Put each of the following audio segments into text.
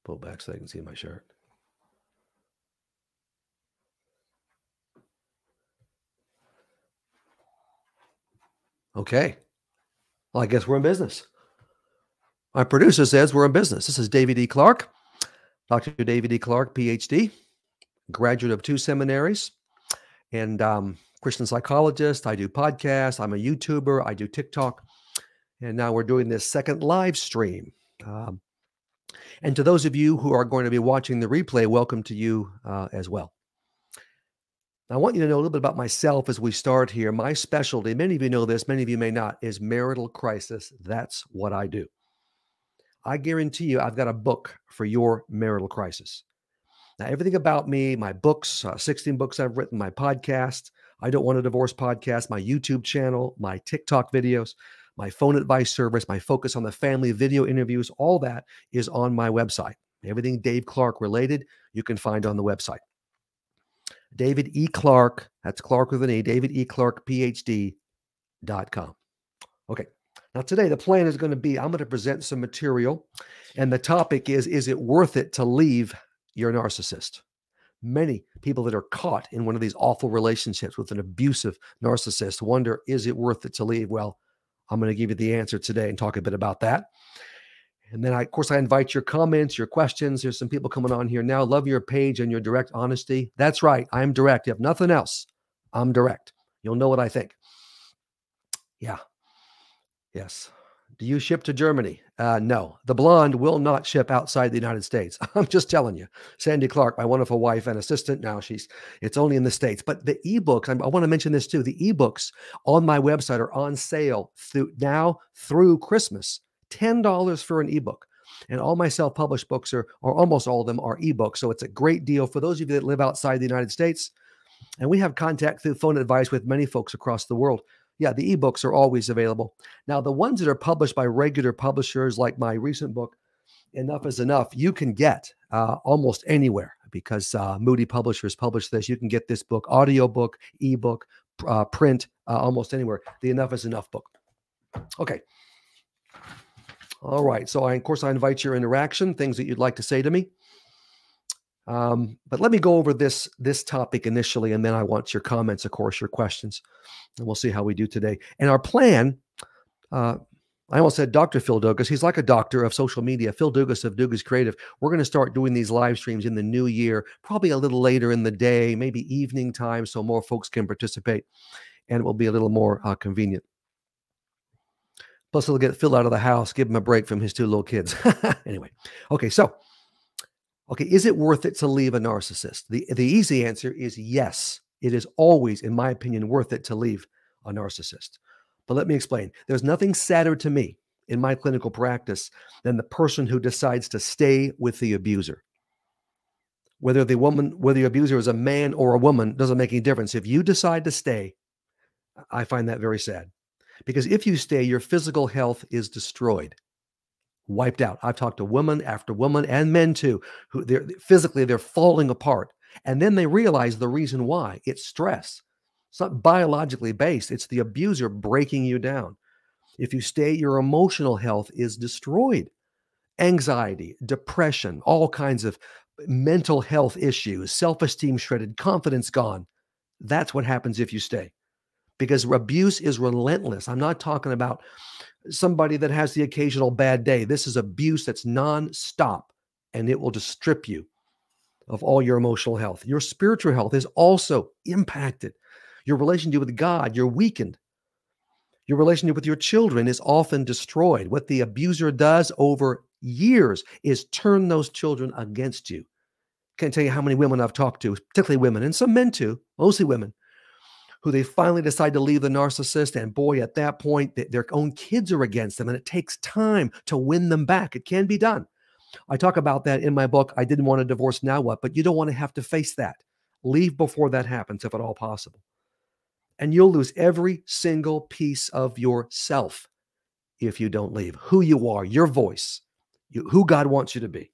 Pull back so I can see my shirt. Okay. Well, I guess we're in business. My producer says we're in business. This is David E. Clark, Dr. David E. Clark, PhD, graduate of 2 seminaries, and Christian psychologist. I do podcasts. I'm a YouTuber. I do TikTok. And now we're doing this second live stream. And to those of you who are going to be watching the replay, welcome to you as well. I want you to know a little bit about myself as we start here. My specialty, many of you know this, many of you may not, is marital crisis. That's what I do. I guarantee you I've got a book for your marital crisis. Now, everything about me, my books, 16 books I've written, my podcast, I Don't Want a Divorce podcast, my YouTube channel, my TikTok videos, my phone advice service, my focus on the family video interviews, all that is on my website. Everything Dave Clark related, you can find on the website. David E. Clark, that's Clark with an E, davideclarkphd.com. Okay, now today the plan is going to be, I'm going to present some material, and the topic is it worth it to leave your narcissist? Many people that are caught in one of these awful relationships with an abusive narcissist wonder, is it worth it to leave? Well, I'm going to give you the answer today and talk a bit about that. And then, of course, I invite your comments, your questions. There's some people coming on here now. Love your page and your direct honesty. That's right. I'm direct. If nothing else, I'm direct. You'll know what I think. Yeah. Yes. Do you ship to Germany? No. The blonde will not ship outside the United States. I'm just telling you. Sandy Clark, my wonderful wife and assistant. Now it's only in the States. But the ebooks, I want to mention this too. The ebooks on my website are on sale through Christmas. $10 for an ebook. And all my self-published books or almost all of them are ebooks. So it's a great deal for those of you that live outside the United States. And we have contact through phone advice with many folks across the world. Yeah, the ebooks are always available. Now, the ones that are published by regular publishers, like my recent book, Enough is Enough, you can get almost anywhere because Moody Publishers published this. You can get this book, audiobook, ebook, print, almost anywhere. The Enough is Enough book. Okay. All right. So, of course, I invite your interaction, things that you'd like to say to me. But let me go over this topic initially, and then I want your comments, of course, your questions, and we'll see how we do today. And our plan, I almost said Dr. Phil Dugas. He's like a doctor of social media, Phil Dugas of Dugas Creative. We're going to start doing these live streams in the new year, probably a little later in the day, maybe evening time, so more folks can participate, and it will be a little more convenient. Plus, it'll get Phil out of the house, give him a break from his 2 little kids. Anyway, okay, is it worth it to leave a narcissist? The easy answer is yes. It is always, in my opinion, worth it to leave a narcissist. But let me explain. There's nothing sadder to me in my clinical practice than the person who decides to stay with the abuser. Whether the abuser is a man or a woman, doesn't make any difference. If you decide to stay, I find that very sad. Because if you stay, your physical health is destroyed, wiped out. I've talked to women after women and men too, who they're falling apart. And then they realize the reason why. It's stress. It's not biologically based. It's the abuser breaking you down. If you stay, your emotional health is destroyed. Anxiety, depression, all kinds of mental health issues, self-esteem shredded, confidence gone. That's what happens if you stay. Because abuse is relentless. I'm not talking about somebody that has the occasional bad day. This is abuse that's nonstop, and it will just strip you of all your emotional health. Your spiritual health is also impacted. Your relationship with God, you're weakened. Your relationship with your children is often destroyed. What the abuser does over years is turn those children against you. Can't tell you how many women I've talked to, particularly women, and some men too, mostly women, who they finally decide to leave the narcissist. And boy, at that point, their own kids are against them. And it takes time to win them back. It can be done. I talk about that in my book, I Didn't Want a Divorce, Now What? But you don't want to have to face that. Leave before that happens, if at all possible. And you'll lose every single piece of yourself if you don't leave. Who you are, your voice, who God wants you to be.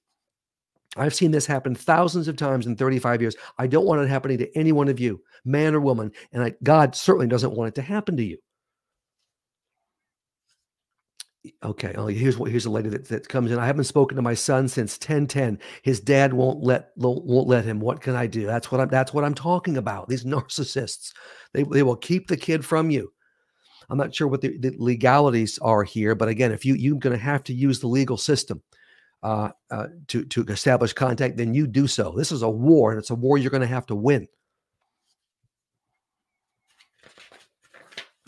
I've seen this happen thousands of times in 35 years. I don't want it happening to any one of you, man or woman, and God certainly doesn't want it to happen to you. Okay. Oh, here's a lady that comes in. I haven't spoken to my son since 1010. His dad won't let him. What can I do? That's what I'm talking about. These narcissists. They will keep the kid from you. I'm not sure what the legalities are here, but again, if you're going to have to use the legal system to establish contact, then you do so. This is a war, and it's a war you're going to have to win.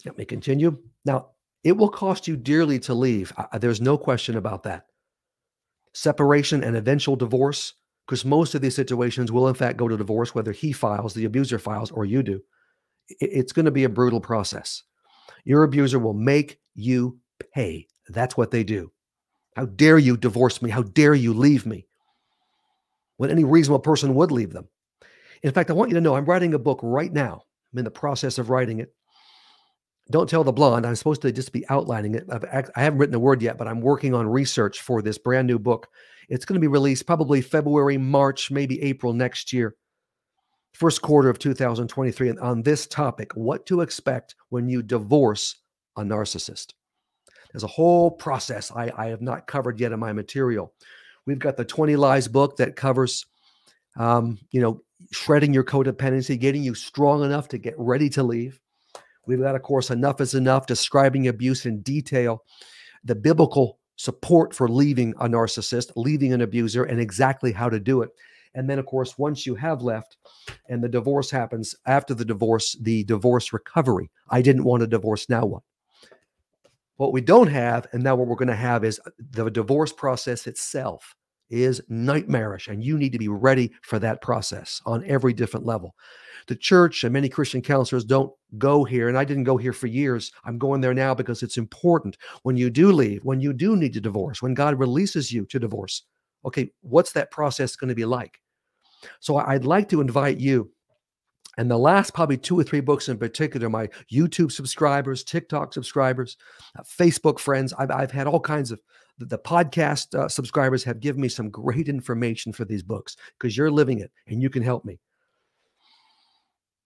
Let me continue. Now, it will cost you dearly to leave. There's no question about that. Separation and eventual divorce, because most of these situations will, in fact, go to divorce, whether he files, the abuser files, or you do. It's going to be a brutal process. Your abuser will make you pay. That's what they do. How dare you divorce me? How dare you leave me? When any reasonable person would leave them. In fact, I want you to know I'm writing a book right now. I'm in the process of writing it. Don't tell the blonde. I'm supposed to just be outlining it. I haven't written a word yet, but I'm working on research for this brand new book. It's going to be released probably February, March, maybe April next year, first quarter of 2023, and on this topic, what to expect when you divorce a narcissist. There's a whole process I have not covered yet in my material. We've got the 20 Lies book that covers, shredding your codependency, getting you strong enough to get ready to leave. We've got, of course, Enough is Enough, describing abuse in detail, the biblical support for leaving a narcissist, leaving an abuser, and exactly how to do it. And then, of course, once you have left and the divorce happens, after the divorce recovery. I didn't want a divorce, now what? What we don't have, and now what we're going to have, is the divorce process itself is nightmarish, and you need to be ready for that process on every different level. The church and many Christian counselors don't go here, and I didn't go here for years. I'm going there now because it's important. When you do leave, when you do need to divorce, when God releases you to divorce, okay, what's that process going to be like? So I'd like to invite you, and the last probably 2 or 3 books in particular, my YouTube subscribers, TikTok subscribers, Facebook friends, I've had all kinds of, the podcast subscribers have given me some great information for these books because you're living it and you can help me.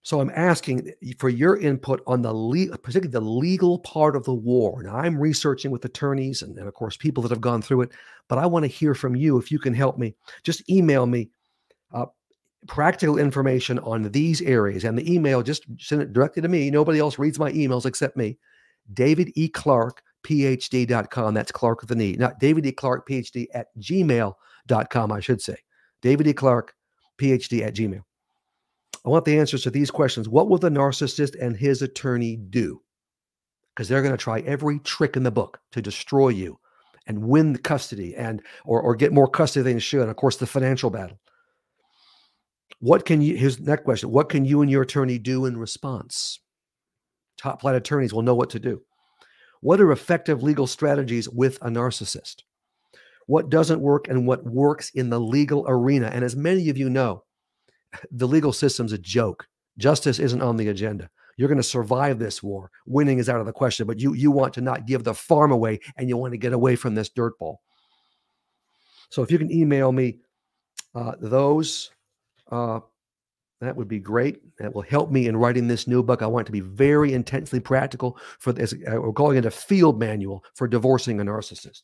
So I'm asking for your input on particularly the legal part of the war. Now, I'm researching with attorneys and of course, people that have gone through it, but I want to hear from you if you can help me. Just email me practical information on these areas. And the email, just send it directly to me. Nobody else reads my emails except me. David E. Clark, PhD.com. That's Clark with an E. Not David E. Clark, PhD at gmail.com, I should say. David E. Clark, PhD at Gmail. I want the answers to these questions. What will the narcissist and his attorney do? Because they're going to try every trick in the book to destroy you and win the custody or get more custody than they should. And of course, the financial battle. Here's the next question. What can you and your attorney do in response? Top flight attorneys will know what to do. What are effective legal strategies with a narcissist? What doesn't work and what works in the legal arena? And as many of you know, the legal system's a joke. Justice isn't on the agenda. You're going to survive this war. Winning is out of the question, but you want to not give the farm away and you want to get away from this dirtball. So if you can email me those, that would be great. That will help me in writing this new book. I want it to be very intensely practical for this. We're calling it a field manual for divorcing a narcissist.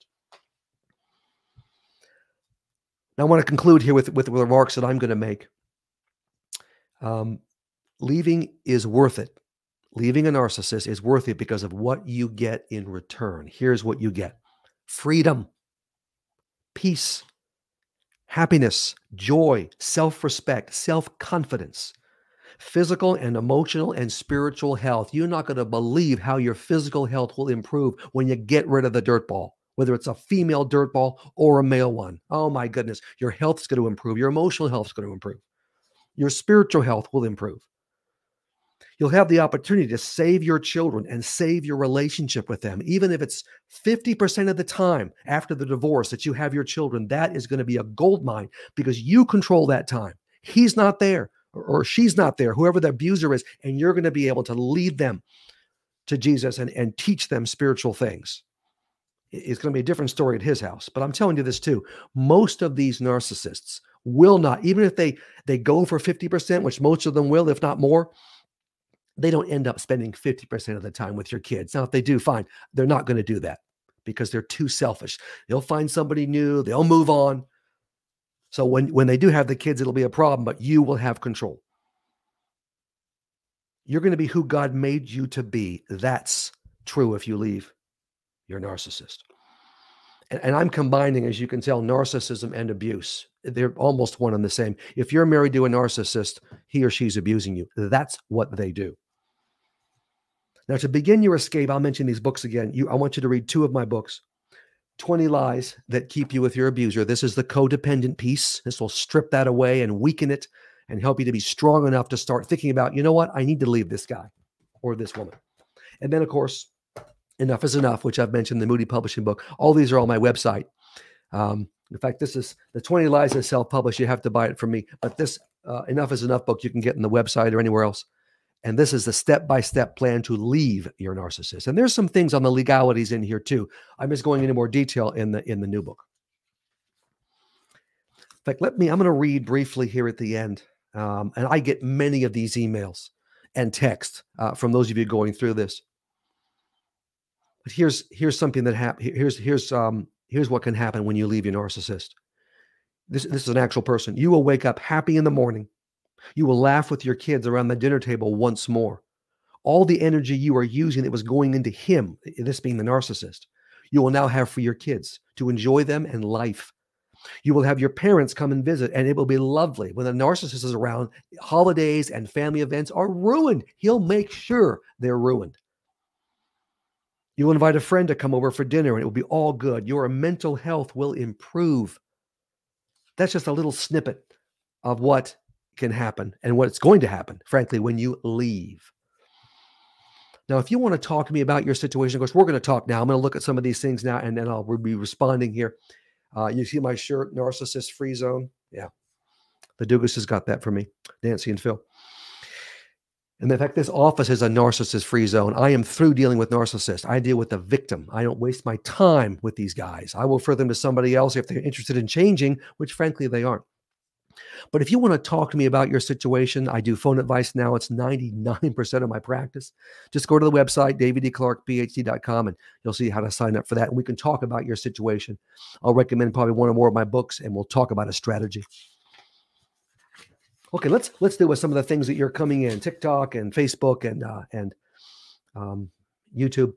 Now, I want to conclude here with the remarks that I'm going to make. Leaving is worth it. Leaving a narcissist is worth it because of what you get in return. Here's what you get: freedom, peace, happiness, joy, self-respect, self-confidence, physical and emotional and spiritual health. You're not going to believe how your physical health will improve when you get rid of the dirtball, whether it's a female dirtball or a male one. Oh my goodness, your health's going to improve. Your emotional health's going to improve. Your spiritual health will improve. You'll have the opportunity to save your children and save your relationship with them. Even if it's 50% of the time after the divorce that you have your children, that is going to be a gold mine because you control that time. He's not there or she's not there, whoever the abuser is, and you're going to be able to lead them to Jesus and teach them spiritual things. It's going to be a different story at his house. But I'm telling you this too. Most of these narcissists will not, even if they go for 50%, which most of them will, if not more, they don't end up spending 50% of the time with your kids. Now, if they do, fine. They're not going to do that. because they're too selfish. They'll find somebody new, they'll move on. So when they do have the kids, it'll be a problem, but you will have control. You're going to be who God made you to be. That's true if you leave your narcissist. And I'm combining, as you can tell, narcissism and abuse. They're almost one and the same. If you're married to a narcissist, he or she's abusing you. That's what they do. Now, to begin your escape, I'll mention these books again. I want you to read 2 of my books, 20 Lies That Keep You with Your Abuser. This is the codependent piece. This will strip that away and weaken it and help you to be strong enough to start thinking about, you know what, I need to leave this guy or this woman. And then, of course, Enough is Enough, which I've mentioned, the Moody Publishing book. All these are on my website. In fact, this is the 20 Lies That Self-Publish. You have to buy it from me. But this Enough is Enough book you can get on the website or anywhere else. And this is the step-by-step plan to leave your narcissist. And there's some things on the legalities in here too. I'm just going into more detail in the new book. In fact, I'm going to read briefly here at the end. And I get many of these emails and texts from those of you going through this. But here's something that happens. Here's what can happen when you leave your narcissist. This is an actual person. You will wake up happy in the morning. You will laugh with your kids around the dinner table once more. All the energy you are using that was going into him, this being the narcissist, you will now have for your kids to enjoy them and life. You will have your parents come and visit, and it will be lovely. When the narcissist is around, holidays and family events are ruined. He'll make sure they're ruined. You'll invite a friend to come over for dinner, and it will be all good. Your mental health will improve. That's just a little snippet of what can happen and what's going to happen, frankly, when you leave. Now, if you want to talk to me about your situation, of course, we're going to talk now. I'm going to look at some of these things now, and then I'll be responding here. You see my shirt, Narcissist Free Zone? Yeah. The Dugas has got that for me, Nancy and Phil. And in fact, this office is a narcissist-free zone. I am through dealing with narcissists. I deal with the victim. I don't waste my time with these guys. I will refer them to somebody else if they're interested in changing, which frankly they aren't. But if you want to talk to me about your situation, I do phone advice now. It's 99% of my practice. Just go to the website, daviddclarkphd.com, and you'll see how to sign up for that. And we can talk about your situation. I'll recommend probably one or more of my books, and we'll talk about a strategy. Okay, let's deal with some of the things that you're coming in, TikTok and Facebook and YouTube.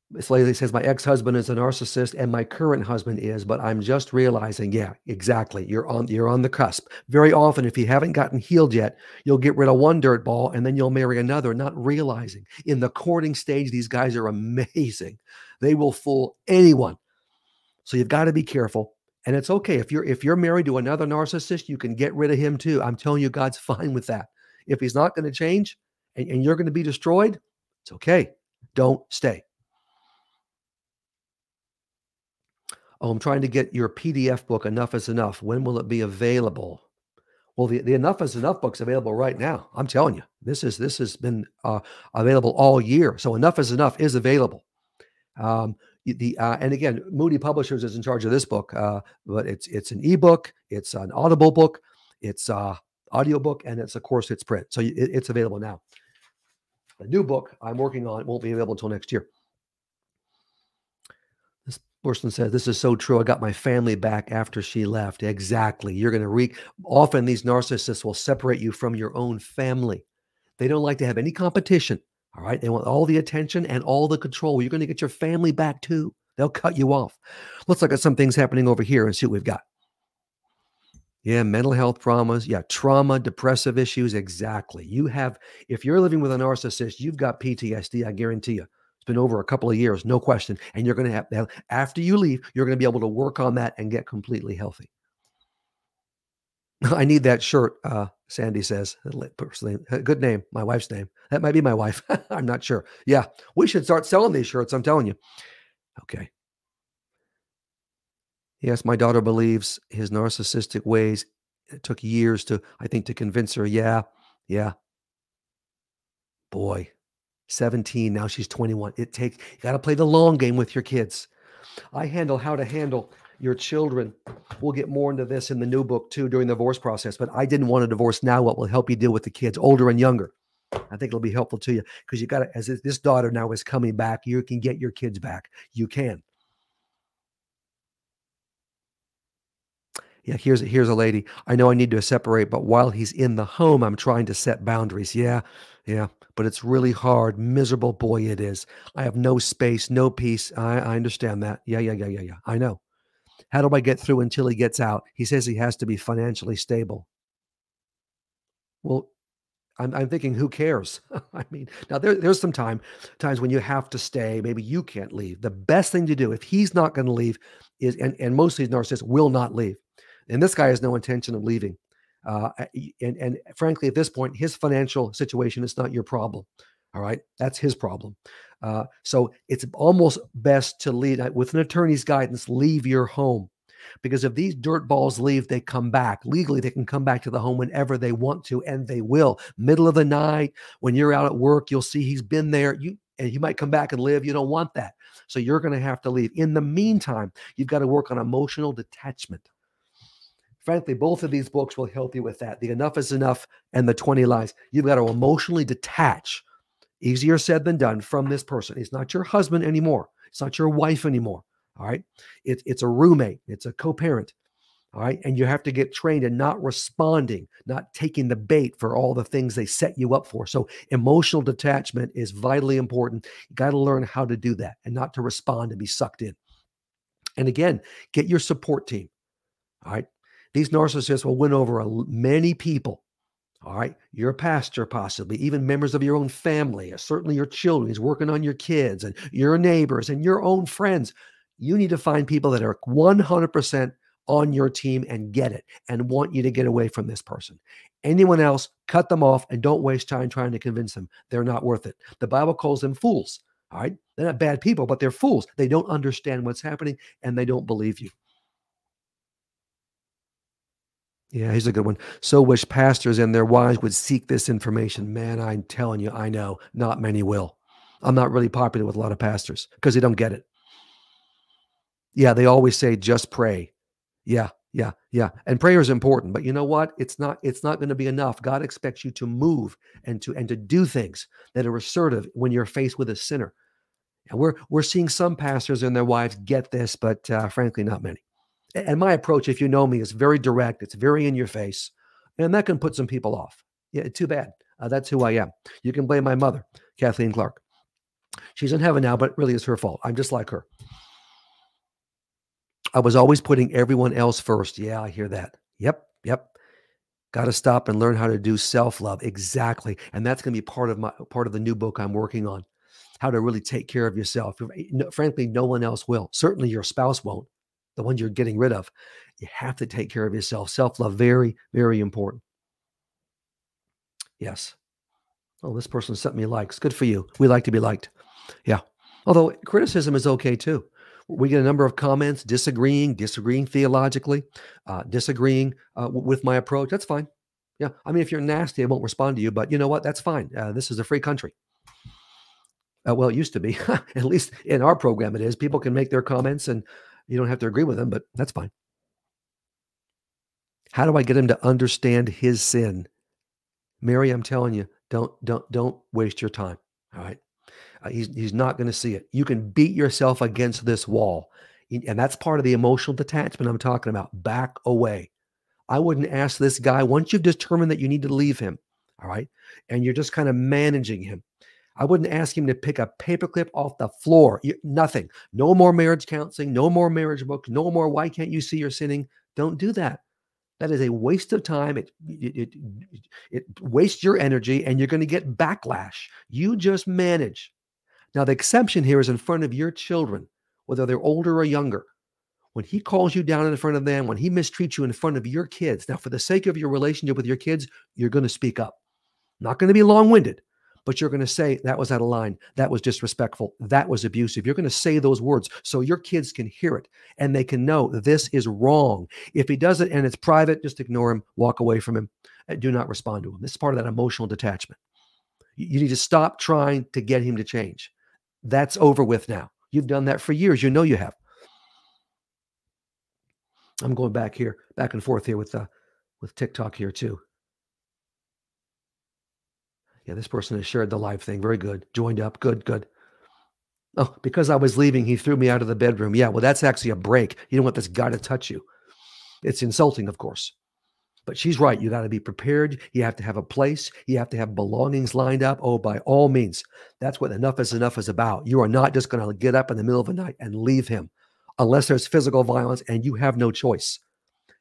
This lady says, my ex-husband is a narcissist and my current husband is, but I'm just realizing, yeah, exactly. You're on the cusp. Very often, if you haven't gotten healed yet, you'll get rid of one dirtball and then you'll marry another, not realizing. In the courting stage, these guys are amazing. They will fool anyone. So you've got to be careful. And it's okay. If you're married to another narcissist, you can get rid of him too. I'm telling you, God's fine with that. If he's not going to change and you're going to be destroyed, it's okay. Don't stay. Oh, I'm trying to get your PDF book, Enough is Enough. When will it be available? Well, the Enough is Enough book's available right now. I'm telling you, this has been available all year. So Enough is Enough is available. And again, Moody Publishers is in charge of this book, but it's an ebook, it's an Audible book, it's a audio book, and it's, of course, it's print. So it's available now. The new book I'm working on won't be available until next year. This person says, this is so true. I got my family back after she left. Exactly. You're going to often these narcissists will separate you from your own family. They don't like to have any competition. All right. They want all the attention and all the control. You're going to get your family back too. They'll cut you off. Let's look at some things happening over here and see what we've got. Yeah. Mental health traumas. Yeah. Trauma, depressive issues. Exactly. If you're living with a narcissist, you've got PTSD. I guarantee you. It's been over a couple of years, no question. And you're going to have, after you leave, you're going to be able to work on that and get completely healthy. I need that shirt, Sandy says. Good name, my wife's name. That might be my wife. I'm not sure. Yeah, we should start selling these shirts, I'm telling you. Okay. Yes, my daughter believes his narcissistic ways. It took years to convince her. Yeah. Boy, 17, now she's 21. You got to play the long game with your kids. I handle how to handle your children. We'll get more into this in the new book too during the divorce process, but I didn't want a divorce now. What will help you deal with the kids, older and younger? I think it'll be helpful to you because you got to, as this daughter now is coming back, you can get your kids back. You can. Yeah, here's a lady. I know I need to separate, but while he's in the home, I'm trying to set boundaries. Yeah, yeah, but it's really hard. Miserable boy, it is. I have no space, no peace. I understand that. Yeah, yeah, yeah, yeah, yeah. I know. How do I get through until he gets out? He says he has to be financially stable. Well, I'm thinking, who cares? I mean, now there's some times when you have to stay. Maybe you can't leave. The best thing to do if he's not going to leave is, and most of these narcissists will not leave, and this guy has no intention of leaving. And frankly, at this point, his financial situation is not your problem. All right, that's his problem. So it's almost best to leave with an attorney's guidance. Leave your home because if these dirt balls leave, they come back. Legally, they can come back to the home whenever they want to, and they will. Middle of the night, when you're out at work, you'll see he's been there. And he might come back and live. You don't want that. So you're going to have to leave. In the meantime, you've got to work on emotional detachment. Frankly, both of these books will help you with that. The Enough is Enough and the 20 Lies. You've got to emotionally detach. Easier said than done from this person. It's not your husband anymore. It's not your wife anymore. All right. It's a roommate. It's a co-parent. All right. And you have to get trained in not responding, not taking the bait for all the things they set you up for. So emotional detachment is vitally important. You got to learn how to do that and not to respond and be sucked in. And again, get your support team. All right. These narcissists will win over many people. All right. You're a pastor, possibly, even members of your own family, certainly your children. He's working on your kids and your neighbors and your own friends. You need to find people that are 100% on your team and get it and want you to get away from this person. Anyone else, cut them off and don't waste time trying to convince them. They're not worth it. The Bible calls them fools. All right. They're not bad people, but they're fools. They don't understand what's happening and they don't believe you. Yeah, here's a good one. So wish pastors and their wives would seek this information. Man, I'm telling you, I know not many will. I'm not really popular with a lot of pastors because they don't get it. Yeah, they always say just pray. Yeah, yeah, yeah. And prayer is important, but you know what? It's not going to be enough. God expects you to move and to do things that are assertive when you're faced with a sinner. And we're seeing some pastors and their wives get this, but frankly, not many. And my approach, if you know me, is very direct. It's very in your face, and that can put some people off. Yeah, too bad. That's who I am. You can blame my mother, Kathleen Clark. She's in heaven now, but really it's her fault. I'm just like her. I was always putting everyone else first. Yeah, I hear that. Yep, yep. Got to stop and learn how to do self-love. Exactly. And that's going to be part of the new book I'm working on. How to really take care of yourself. Frankly, no one else will. Certainly your spouse won't. The one you're getting rid of. You have to take care of yourself. Self-love, very, very important. Yes. Oh, this person sent me likes. Good for you. We like to be liked. Yeah. Although criticism is okay too. We get a number of comments disagreeing theologically, disagreeing with my approach. That's fine. Yeah. I mean, if you're nasty, I won't respond to you, but you know what? That's fine. This is a free country. Well, it used to be. At least in our program, it is. People can make their comments and you don't have to agree with them, but that's fine. How do I get him to understand his sin? Mary, I'm telling you, don't waste your time. All right. He's not going to see it. You can beat yourself against this wall. And that's part of the emotional detachment I'm talking about. Back away. I wouldn't ask this guy, once you've determined that you need to leave him, all right, and you're just kind of managing him, I wouldn't ask him to pick a paperclip off the floor. Nothing. No more marriage counseling. No more marriage books. No more, why can't you see you're sinning? Don't do that. That is a waste of time. It wastes your energy and you're going to get backlash. You just manage. Now, the exception here is in front of your children, whether they're older or younger. When he calls you down in front of them, when he mistreats you in front of your kids. Now, for the sake of your relationship with your kids, you're going to speak up. Not going to be long-winded, but you're going to say, that was out of line. That was disrespectful. That was abusive. You're going to say those words so your kids can hear it and they can know this is wrong. If he does it and it's private, just ignore him, walk away from him, and do not respond to him. This is part of that emotional detachment. You need to stop trying to get him to change. That's over with now. You've done that for years. You know you have. I'm going back and forth here with TikTok here too. Yeah, this person has shared the live thing. Very good. Joined up. Good, good. Oh, because I was leaving, he threw me out of the bedroom. Yeah, well, that's actually a break. You don't want this guy to touch you. It's insulting, of course. But she's right. You got to be prepared. You have to have a place. You have to have belongings lined up. Oh, by all means. That's what enough is about. You are not just going to get up in the middle of the night and leave him unless there's physical violence and you have no choice.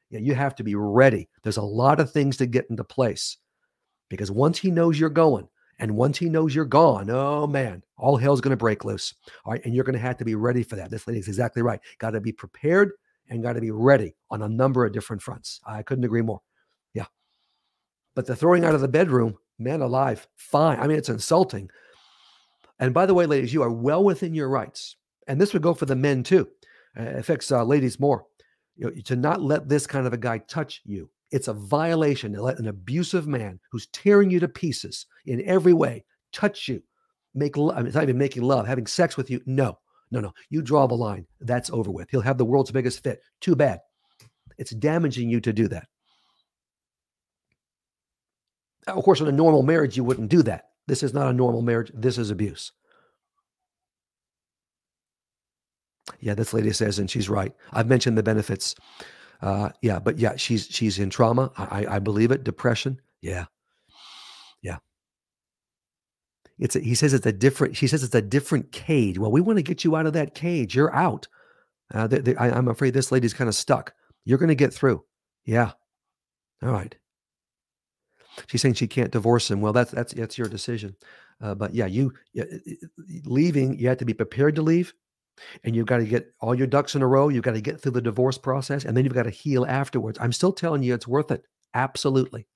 Yeah, you have to be ready. There's a lot of things to get into place because once he knows you're going and once he knows you're gone, oh man, all hell's going to break loose. All right. And you're going to have to be ready for that. This lady's exactly right. Got to be prepared and got to be ready on a number of different fronts. I couldn't agree more. Yeah. But the throwing out of the bedroom, man alive, fine. I mean, it's insulting. And by the way, ladies, you are well within your rights. And this would go for the men too. It affects ladies more. To not let this kind of a guy touch you. It's a violation to let an abusive man who's tearing you to pieces in every way touch you. Make love. I mean, it's not even making love, having sex with you. No, no, no. You draw the line. That's over with. He'll have the world's biggest fit. Too bad. It's damaging you to do that. Of course, in a normal marriage, you wouldn't do that. This is not a normal marriage. This is abuse. Yeah, this lady says, and she's right. I've mentioned the benefits. Yeah, but yeah, she's in trauma. I believe it. Depression. Yeah, yeah. He says it's a different. She says it's a different cage. Well, we want to get you out of that cage. You're out. I'm afraid this lady's kind of stuck. You're going to get through. Yeah. All right. She's saying she can't divorce him. Well, that's your decision. But yeah, leaving. You have to be prepared to leave. And you've got to get all your ducks in a row. You've got to get through the divorce process, and then you've got to heal afterwards. I'm still telling you it's worth it. Absolutely.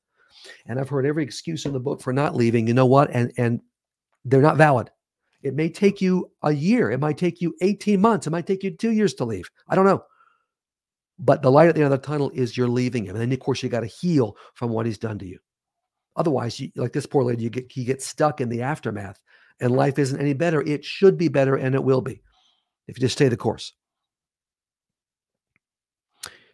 And I've heard every excuse in the book for not leaving. You know what? And they're not valid. It may take you a year. It might take you 18 months. It might take you 2 years to leave. I don't know. But the light at the end of the tunnel is you're leaving him. And then, of course, you got to heal from what he's done to you. Otherwise, like this poor lady, he gets stuck in the aftermath, and life isn't any better. It should be better, and it will be if you just stay the course.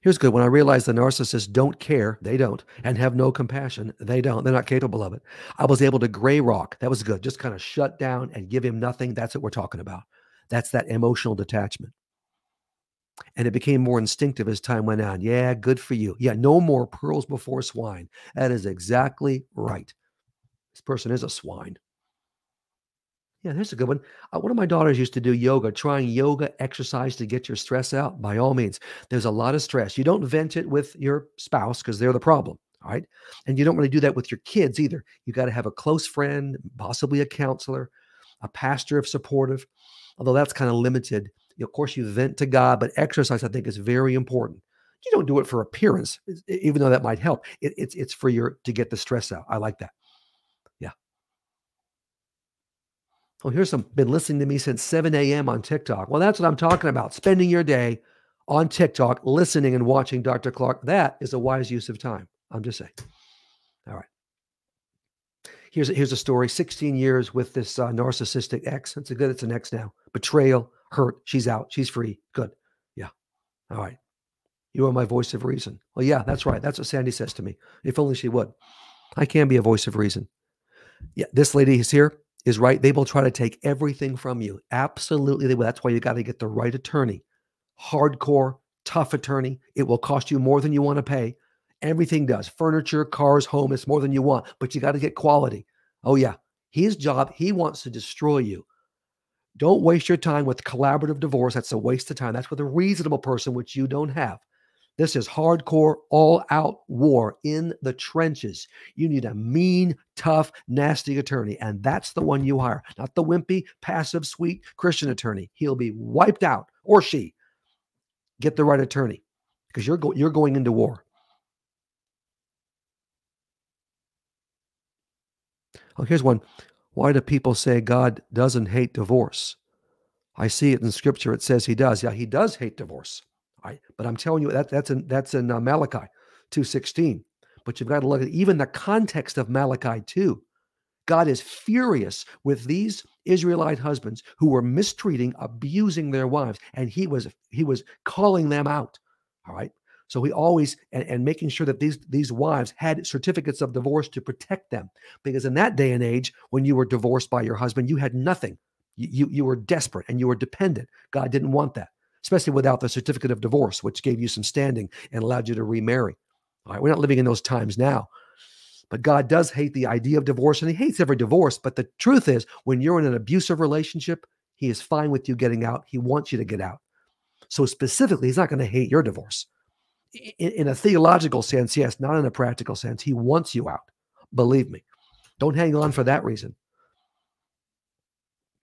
Here's good. When I realized the narcissists don't care, they don't, and have no compassion, they don't. They're not capable of it. I was able to gray rock. That was good. Just kind of shut down and give him nothing. That's what we're talking about. That's that emotional detachment. And it became more instinctive as time went on. Yeah, good for you. Yeah, no more pearls before swine. That is exactly right. This person is a swine. Yeah, there's a good one. One of my daughters used to do yoga, trying yoga exercise to get your stress out. By all means, there's a lot of stress. You don't vent it with your spouse because they're the problem. All right. And you don't really do that with your kids either. You got to have a close friend, possibly a counselor, a pastor if supportive, although that's kind of limited. Of course, you vent to God, but exercise, I think, is very important. You don't do it for appearance, even though that might help. It's for to get the stress out. I like that. Yeah. Oh, here's been listening to me since 7 a.m. on TikTok. Well, that's what I'm talking about. Spending your day on TikTok, listening and watching Dr. Clark. That is a wise use of time. I'm just saying. All right. Here's a story. 16 years with this narcissistic ex. It's an ex now. Betrayal, hurt. She's out. She's free. Good. Yeah. All right. You are my voice of reason. Well, yeah, that's right. That's what Sandy says to me. If only she would. I can be a voice of reason. Yeah, this lady is here. Is right. They will try to take everything from you. Absolutely, they will. That's why you got to get the right attorney. Hardcore, tough attorney. It will cost you more than you want to pay. Everything does. Furniture, cars, home, it's more than you want. But you got to get quality. Oh, yeah. His job, he wants to destroy you. Don't waste your time with collaborative divorce. That's a waste of time. That's with a reasonable person, which you don't have. This is hardcore, all-out war in the trenches. You need a mean, tough, nasty attorney, and that's the one you hire, not the wimpy, passive, sweet Christian attorney. He'll be wiped out, or she. Get the right attorney, because you're going into war. Oh, here's one. Why do people say God doesn't hate divorce? I see it in Scripture. It says He does. Yeah, He does hate divorce. Right? But I'm telling you, that's in Malachi 2:16. But you've got to look at even the context of Malachi 2. God is furious with these Israelite husbands who were mistreating, abusing their wives, and he was calling them out. All right. So he always, and making sure that these wives had certificates of divorce to protect them. Because in that day and age, when you were divorced by your husband, you had nothing. You were desperate and you were dependent. God didn't want that, especially without the certificate of divorce, which gave you some standing and allowed you to remarry. All right, we're not living in those times now. But God does hate the idea of divorce, and he hates every divorce. But the truth is, when you're in an abusive relationship, he is fine with you getting out. He wants you to get out. So specifically, he's not going to hate your divorce. In a theological sense, yes, not in a practical sense. He wants you out. Believe me. Don't hang on for that reason.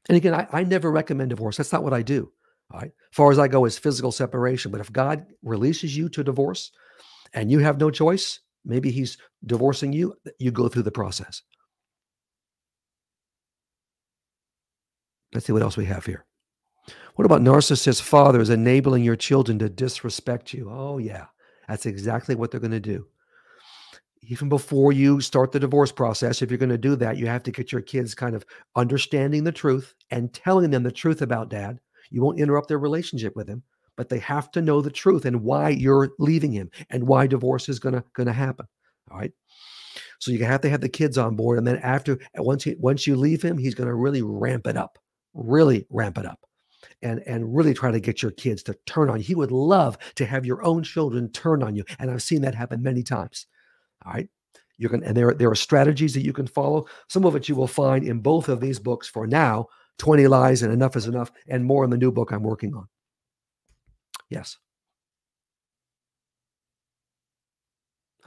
And again, I never recommend divorce. That's not what I do. All right. As far as I go is physical separation. But if God releases you to divorce and you have no choice, maybe he's divorcing you, you go through the process. Let's see what else we have here. What about narcissist fathers enabling your children to disrespect you? Oh, yeah. That's exactly what they're going to do. Even before you start the divorce process, if you're going to do that, you have to get your kids kind of understanding the truth and telling them the truth about dad. You won't interrupt their relationship with him, but they have to know the truth and why you're leaving him and why divorce is going to happen. All right. So you have to have the kids on board. And then once you leave him, he's going to really ramp it up, and really try to get your kids to turn on you. He would love to have your own children turn on you. And I've seen that happen many times. All right. And there are strategies that you can follow. Some of it you will find in both of these books for now, 20 Lies and Enough is Enough, and more in the new book I'm working on. Yes.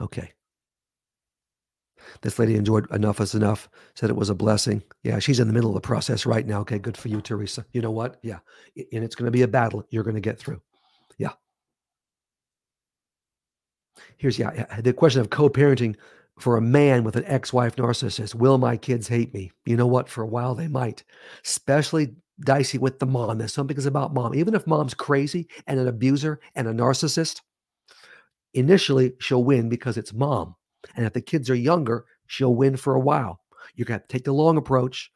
Okay. This lady enjoyed Enough is Enough, said it was a blessing. Yeah, she's in the middle of the process right now. Okay, good for you, Teresa. You know what? Yeah. And it's going to be a battle you're going to get through. Yeah. Here's the question of co-parenting for a man with an ex-wife narcissist. Will my kids hate me? You know what? For a while they might, especially dicey with the mom. There's something about mom. Even if mom's crazy and an abuser and a narcissist, initially she'll win because it's mom. And if the kids are younger, she'll win for a while. You got to take the long approach.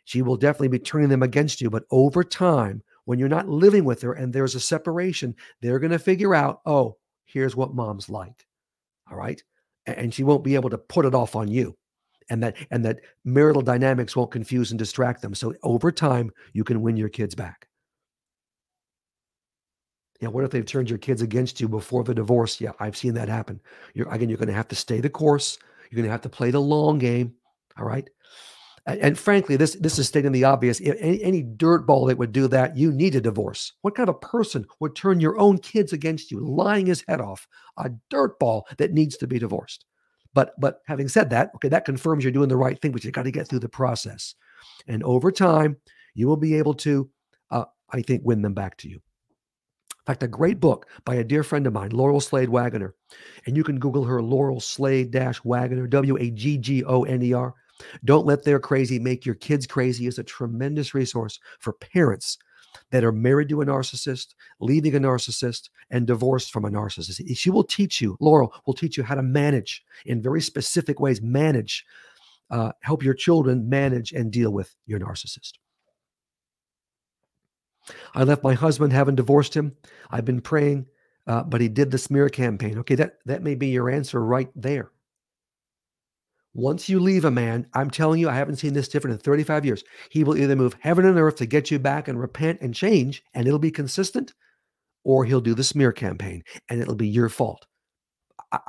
She will definitely be turning them against you. But over time, when you're not living with her and there's a separation, they're going to figure out, oh, here's what mom's like. All right. And she won't be able to put it off on you. And that marital dynamics won't confuse and distract them. So over time, you can win your kids back. Yeah, what if they've turned your kids against you before the divorce? Yeah, I've seen that happen. You're going to have to stay the course. You're going to have to play the long game. All right. And frankly, this is stating the obvious. If any dirtball that would do that, you need a divorce. What kind of person would turn your own kids against you, lying his head off? A dirtball that needs to be divorced. But having said that, okay, that confirms you're doing the right thing, but you got to get through the process. And over time, you will be able to, I think, win them back to you. In fact, a great book by a dear friend of mine, Laurel Slade Wagoner. And you can Google her, Laurel Slade-Wagoner, Waggoner. Don't Let Their Crazy Make Your Kids Crazy is a tremendous resource for parents that are married to a narcissist, leaving a narcissist, and divorced from a narcissist. She will teach you, Laurel will teach you how to manage in very specific ways, help your children manage and deal with your narcissist. I left my husband, having divorced him. I've been praying, but he did the smear campaign. Okay, that may be your answer right there. Once you leave a man, I'm telling you, I haven't seen this different in 35 years. He will either move heaven and earth to get you back and repent and change, and it'll be consistent, or he'll do the smear campaign, and it'll be your fault.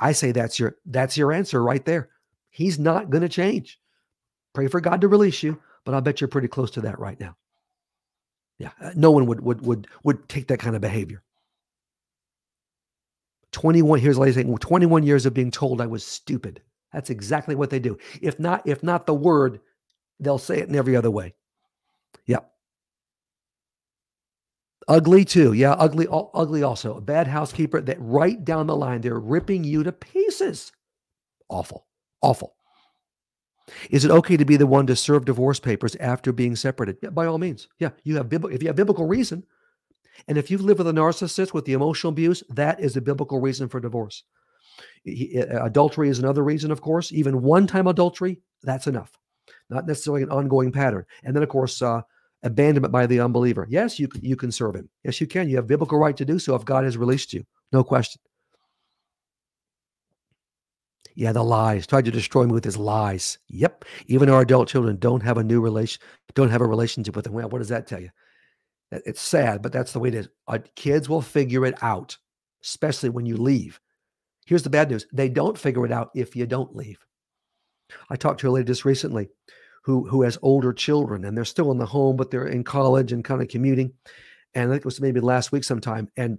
I say that's your answer right there. He's not going to change. Pray for God to release you, but I'll bet you're pretty close to that right now. Yeah, no one would take that kind of behavior. 21, here's a lady saying, 21 years of being told I was stupid. That's exactly what they do. If not the word, they'll say it in every other way. Yeah. Ugly too. Yeah, ugly also. A bad housekeeper that right down the line, they're ripping you to pieces. Awful. Awful. Is it okay to be the one to serve divorce papers after being separated? Yeah, by all means. Yeah, if you have biblical reason. And if you've lived with a narcissist with the emotional abuse, that is a biblical reason for divorce. Adultery is another reason, of course. Even one-time adultery, that's enough. Not necessarily an ongoing pattern. And then, of course, abandonment by the unbeliever. Yes, you can serve him. Yes, you can. You have biblical right to do so if God has released you. No question. Yeah, the lies. Tried to destroy me with his lies. Yep. Even our adult children don't have a relationship with him. Well, what does that tell you? It's sad, but that's the way it is. Kids will figure it out, especially when you leave. Here's the bad news. They don't figure it out if you don't leave. I talked to a lady just recently who has older children, and they're still in the home, but they're in college and kind of commuting. And I think it was maybe last week sometime. And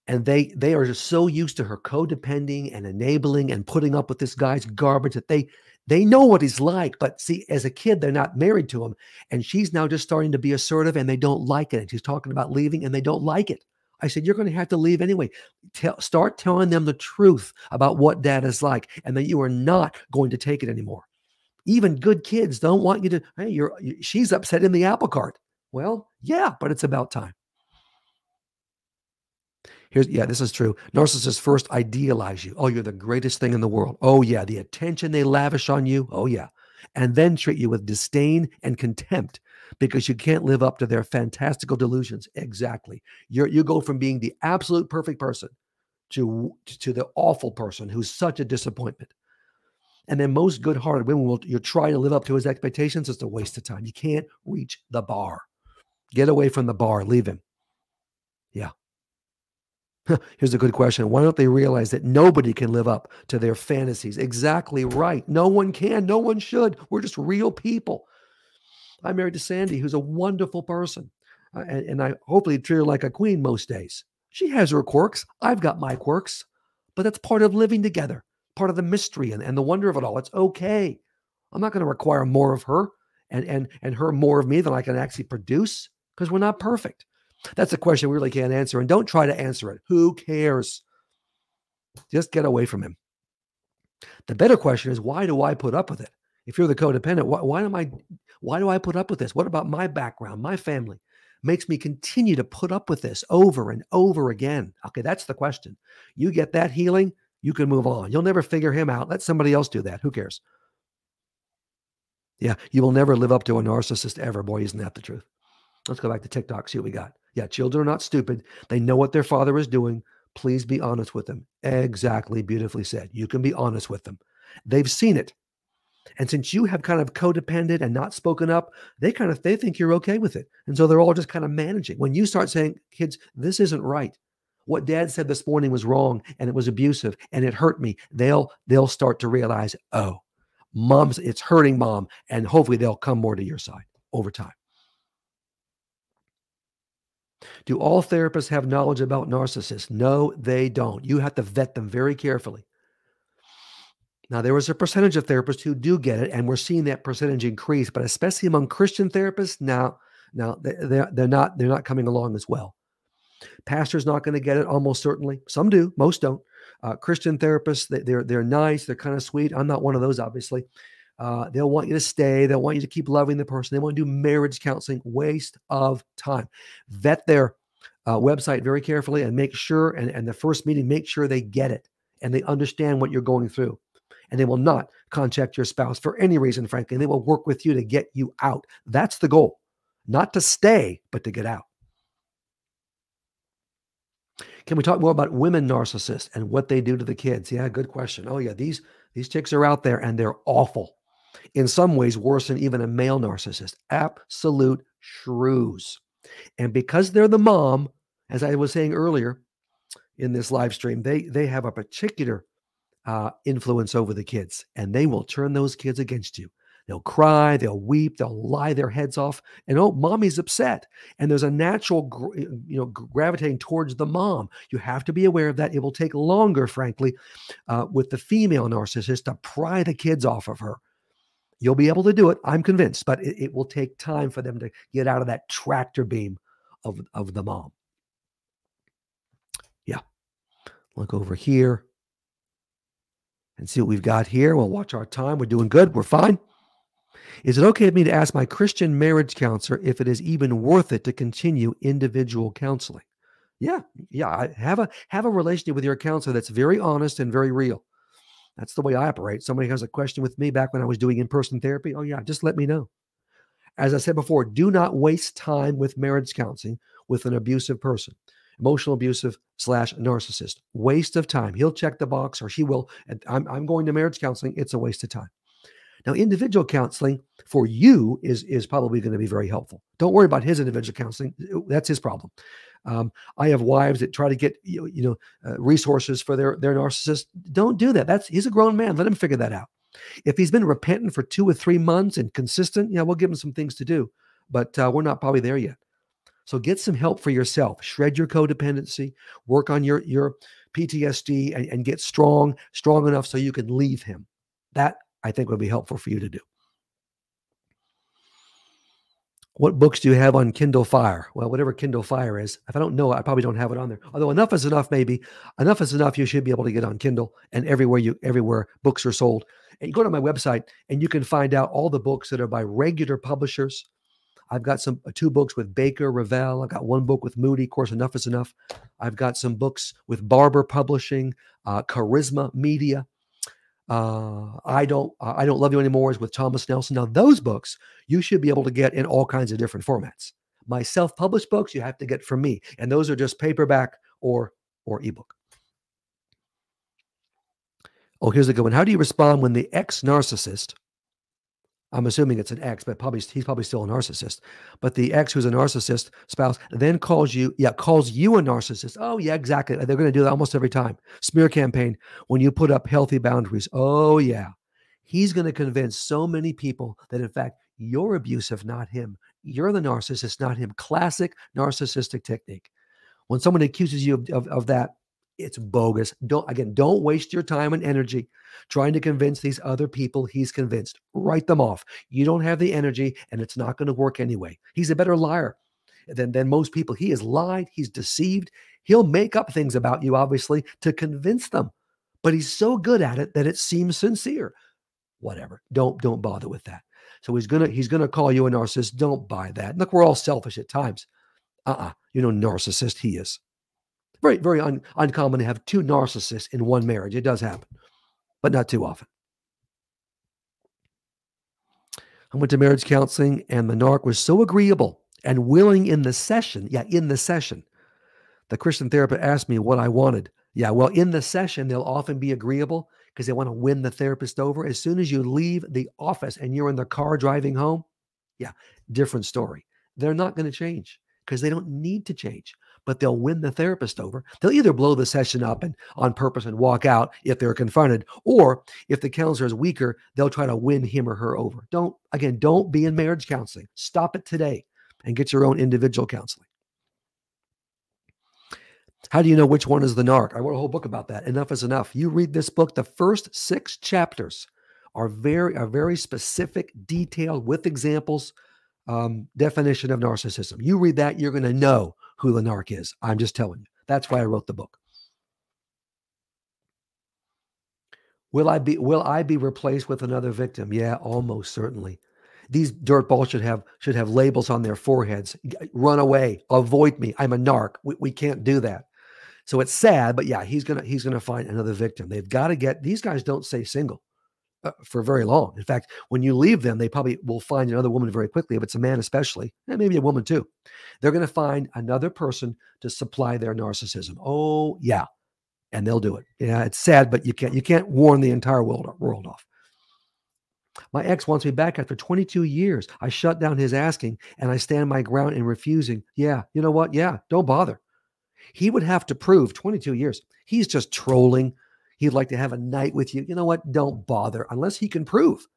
they are just so used to her codepending and enabling and putting up with this guy's garbage that they know what he's like. But see, as a kid, they're not married to him. And she's now just starting to be assertive, and they don't like it. And she's talking about leaving, and they don't like it. I said, you're going to have to leave anyway. Start telling them the truth about what dad is like, and that you are not going to take it anymore. Even good kids don't want you to, hey, she's upset in the apple cart. Well, yeah, but it's about time. This is true. Narcissists first idealize you. Oh, you're the greatest thing in the world. Oh, yeah. The attention they lavish on you. Oh, yeah. And then treat you with disdain and contempt because you can't live up to their fantastical delusions. Exactly. You go from being the absolute perfect person to the awful person who's such a disappointment. And then most good-hearted women you'll try to live up to his expectations. It's a waste of time. You can't reach the bar. Get away from the bar. Leave him. Yeah. Here's a good question. Why don't they realize that nobody can live up to their fantasies? Exactly right. No one can. No one should. We're just real people. I'm married to Sandy, who's a wonderful person. And I hopefully treat her like a queen most days. She has her quirks. I've got my quirks. But that's part of living together, part of the mystery and the wonder of it all. It's okay. I'm not going to require more of her and her more of me than I can actually produce because we're not perfect. That's a question we really can't answer, and don't try to answer it. Who cares? Just get away from him. The better question is, why do I put up with it? If you're the codependent, why do I put up with this? What about my background, my family makes me continue to put up with this over and over again? Okay, that's the question. You get that healing, you can move on. You'll never figure him out. Let somebody else do that. Who cares? Yeah, you will never live up to a narcissist ever. Boy, isn't that the truth? Let's go back to TikTok, see what we got. Yeah, children are not stupid. They know what their father is doing. Please be honest with them. Exactly, beautifully said. You can be honest with them. They've seen it. And since you have kind of codependent and not spoken up, they think you're okay with it. And so they're all just kind of managing. When you start saying, kids, this isn't right. What dad said this morning was wrong and it was abusive and it hurt me. They'll start to realize, oh, it's hurting mom. And hopefully they'll come more to your side over time. Do all therapists have knowledge about narcissists? No, they don't. You have to vet them very carefully. Now, there was a percentage of therapists who do get it, and we're seeing that percentage increase, but especially among Christian therapists, now they're not coming along as well. Pastor's not going to get it, almost certainly. Some do, most don't. Christian therapists, they're nice, they're kind of sweet. I'm not one of those, obviously. They'll want you to stay. They'll want you to keep loving the person. They want to do marriage counseling. Waste of time. Vet their website very carefully and make sure, and the first meeting, make sure they get it and they understand what you're going through. And they will not contact your spouse for any reason, frankly. They will work with you to get you out. That's the goal. Not to stay, but to get out. Can we talk more about women narcissists and what they do to the kids? Yeah, good question. Oh, yeah, these chicks are out there and they're awful. In some ways, worse than even a male narcissist. Absolute shrews. And because they're the mom, as I was saying earlier in this live stream, they have a particular influence over the kids, and they will turn those kids against you. They'll cry, they'll weep, they'll lie their heads off, and oh, mommy's upset. And there's a natural, gravitating towards the mom. You have to be aware of that. It will take longer, frankly, with the female narcissist to pry the kids off of her. You'll be able to do it, I'm convinced, but it will take time for them to get out of that tractor beam of the mom. Yeah. Look over here and see what we've got here. We'll watch our time. We're doing good. We're fine. Is it okay with me to ask my Christian marriage counselor if it is even worth it to continue individual counseling? Yeah. Have a relationship with your counselor that's very honest and very real. That's the way I operate. Somebody has a question with me back when I was doing in-person therapy. Oh, yeah, just let me know. As I said before, do not waste time with marriage counseling with an abusive person. emotional abusive slash narcissist. Waste of time. He'll check the box, or she will. And I'm going to marriage counseling. It's a waste of time. Now, individual counseling for you is probably going to be very helpful. Don't worry about his individual counseling. That's his problem. I have wives that try to get resources for their narcissist. Don't do that. He's a grown man. Let him figure that out. If he's been repentant for 2 or 3 months and consistent, yeah, we'll give him some things to do, but we're not probably there yet. So get some help for yourself. Shred your codependency. Work on your PTSD and get strong enough so you can leave him. That I think would be helpful for you to do. What books do you have on Kindle Fire? Well, whatever Kindle Fire is. If I don't know, I probably don't have it on there. Although Enough is Enough, maybe. Enough is Enough, you should be able to get on Kindle and everywhere books are sold. And you go to my website and you can find out all the books that are by regular publishers. I've got 2 books with Baker, Revell. I've got 1 book with Moody. Of course, Enough is Enough. I've got some books with Barber Publishing, Charisma Media. I Don't Love You Anymore is with Thomas Nelson. Now, those books you should be able to get in all kinds of different formats. My self-published books you have to get from me, and those are just paperback or ebook. Oh, here's a good one. How do you respond when the ex-narcissist, I'm assuming it's an ex, but he's probably still a narcissist, but the ex who's a narcissist spouse then calls you a narcissist? Oh, yeah, exactly. They're going to do that almost every time. Smear campaign when you put up healthy boundaries. Oh, yeah. He's going to convince so many people that, in fact, you're abusive, not him. You're the narcissist, not him. Classic narcissistic technique. When someone accuses you of that, it's bogus. Don't waste your time and energy trying to convince these other people he's convinced. Write them off. You don't have the energy, and it's not going to work anyway. He's a better liar than most people. He has lied. He's deceived. He'll make up things about you, obviously, to convince them. But he's so good at it that it seems sincere. Whatever. Don't bother with that. So he's gonna call you a narcissist. Don't buy that. Look, we're all selfish at times. Narcissist he is. Very, very uncommon to have 2 narcissists in one marriage. It does happen, but not too often. I went to marriage counseling, and the narc was so agreeable and willing in the session. Yeah, in the session. The Christian therapist asked me what I wanted. Yeah, well, in the session, they'll often be agreeable because they want to win the therapist over. As soon as you leave the office and you're in the car driving home, yeah, different story. They're not going to change because they don't need to change. But they'll win the therapist over. They'll either blow the session up and on purpose and walk out if they're confronted, or if the counselor is weaker, they'll try to win him or her over. Don't be in marriage counseling. Stop it today and get your own individual counseling. How do you know which one is the narc? I wrote a whole book about that. Enough is Enough. You read this book, the first 6 chapters are very specific, detailed, with examples, definition of narcissism. You read that, you're going to know who the narc is. I'm just telling you. That's why I wrote the book. Will I be replaced with another victim? Yeah, almost certainly. These dirtballs should have labels on their foreheads. Run away. Avoid me. I'm a narc. We can't do that. So it's sad, but yeah, he's gonna find another victim. They've got to get, these guys don't stay single for very long. In fact, when you leave them, they probably will find another woman very quickly. If it's a man, especially, and maybe a woman too, they're going to find another person to supply their narcissism. Oh yeah, and they'll do it. Yeah, it's sad, but you can't warn the entire world off. My ex wants me back after 22 years. I shut down his asking, and I stand my ground in refusing. Yeah, you know what? Yeah, don't bother. He would have to prove 22 years. He's just trolling. He'd like to have a night with you. You know what? Don't bother unless he can prove.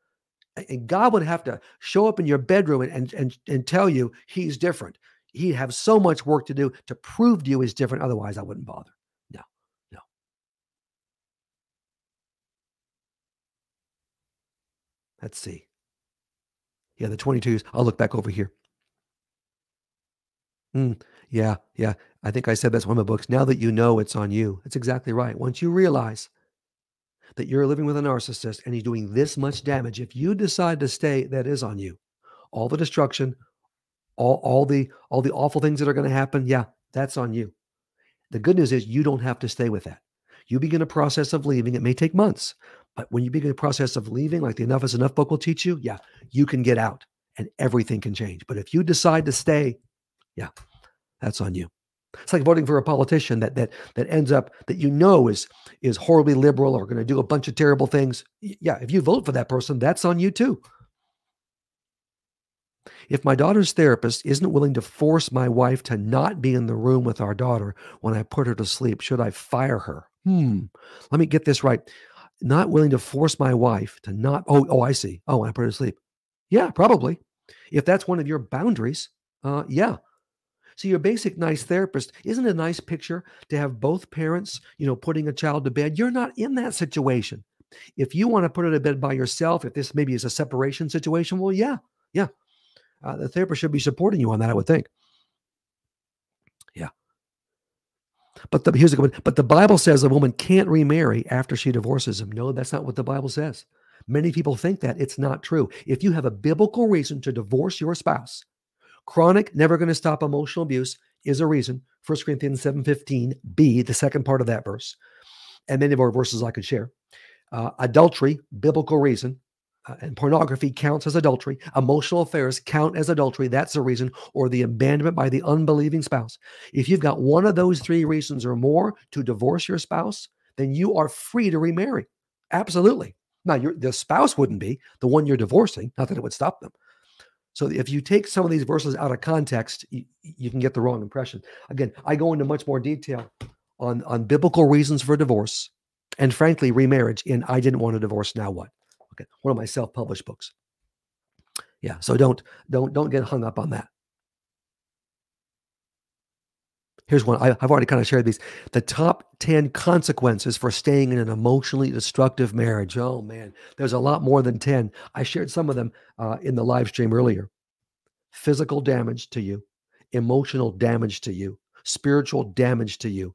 And God would have to show up in your bedroom and tell you he's different. He'd have so much work to do to prove to you he's different. Otherwise, I wouldn't bother. No. Let's see. Yeah, the 22 years. I'll look back over here. Yeah. I think I said that's one of my books. Now that you know, it's on you. That's exactly right. Once you realize that you're living with a narcissist and he's doing this much damage, if you decide to stay, that is on you. All the destruction, all the awful things that are going to happen, yeah, that's on you. The good news is you don't have to stay with that. You begin a process of leaving. It may take months, but when you begin a process of leaving, like the Enough is Enough book will teach you, yeah, you can get out and everything can change. But if you decide to stay, yeah, that's on you. It's like voting for a politician that ends up that is horribly liberal or going to do a bunch of terrible things. Yeah, if you vote for that person, that's on you too. If my daughter's therapist isn't willing to force my wife to not be in the room with our daughter when I put her to sleep, should I fire her? Let me get this right. Not willing to force my wife to not. Oh, I see. Oh, when I put her to sleep. Yeah, probably. If that's one of your boundaries, yeah. So your basic nice therapist, isn't it a nice picture to have both parents, putting a child to bed? You're not in that situation. If you want to put her to bed by yourself, if this maybe is a separation situation, well, yeah, yeah. The therapist should be supporting you on that, I would think. Yeah. But here's a good one. But the Bible says a woman can't remarry after she divorces him. No, that's not what the Bible says. Many people think that. It's not true. If you have a biblical reason to divorce your spouse, chronic, never going to stop emotional abuse is a reason. 1 Corinthians 7:15b, the second part of that verse, and many more verses I could share. Adultery, biblical reason. And pornography counts as adultery. Emotional affairs count as adultery. That's a reason. Or the abandonment by the unbelieving spouse. If you've got one of those three reasons or more to divorce your spouse, then you are free to remarry. Absolutely. Now, the spouse wouldn't be the one you're divorcing. Not that it would stop them. So if you take some of these verses out of context, you can get the wrong impression. Again, I go into much more detail on biblical reasons for divorce and, frankly, remarriage in I Didn't Want a Divorce, Now What? Okay, one of my self-published books. Yeah, so don't get hung up on that. Here's one. I've already kind of shared these. The top 10 consequences for staying in an emotionally destructive marriage. Oh, man, there's a lot more than 10. I shared some of them in the live stream earlier. Physical damage to you, emotional damage to you, spiritual damage to you,